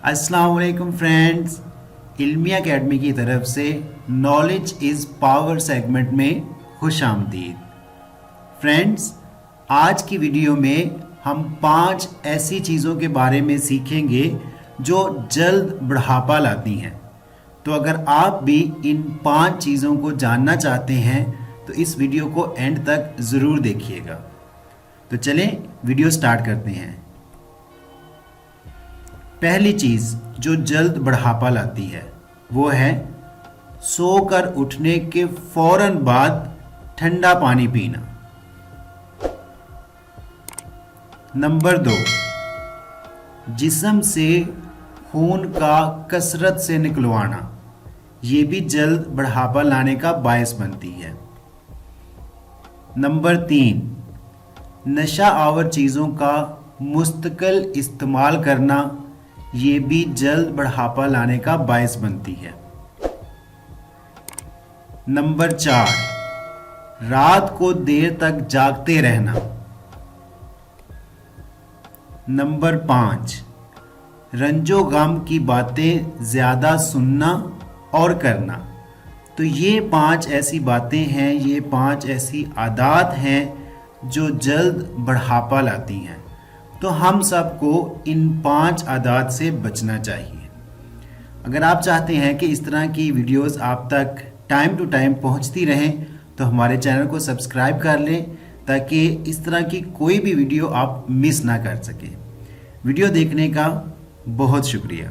अस्सलाम वालेकुम फ्रेंड्स, इल्मी एकेडमी की तरफ से नॉलेज इज़ पावर सेगमेंट में खुश आमदीद। फ्रेंड्स, आज की वीडियो में हम 5 ऐसी चीज़ों के बारे में सीखेंगे जो जल्द बुढ़ापा लाती हैं। तो अगर आप भी इन 5 चीज़ों को जानना चाहते हैं तो इस वीडियो को एंड तक ज़रूर देखिएगा। तो चलें वीडियो स्टार्ट करते हैं। पहली चीज़ जो जल्द बुढ़ापा लाती है वो है सोकर उठने के फौरन बाद ठंडा पानी पीना। नंबर 2, जिस्म से खून का कसरत से निकलवाना, ये भी जल्द बुढ़ापा लाने का बायस बनती है। नंबर 3, नशा आवर चीज़ों का मुस्तकिल इस्तेमाल करना, ये भी जल्द बुढ़ापा लाने का बायस बनती है। नंबर 4, रात को देर तक जागते रहना। नंबर 5, रंजो गम की बातें ज़्यादा सुनना और करना। तो ये 5 ऐसी बातें हैं, ये 5 ऐसी आदत हैं जो जल्द बुढ़ापा लाती हैं। तो हम सबको इन 5 आदत से बचना चाहिए। अगर आप चाहते हैं कि इस तरह की वीडियोस आप तक टाइम टू टाइम पहुंचती रहें तो हमारे चैनल को सब्सक्राइब कर लें ताकि इस तरह की कोई भी वीडियो आप मिस ना कर सकें। वीडियो देखने का बहुत शुक्रिया।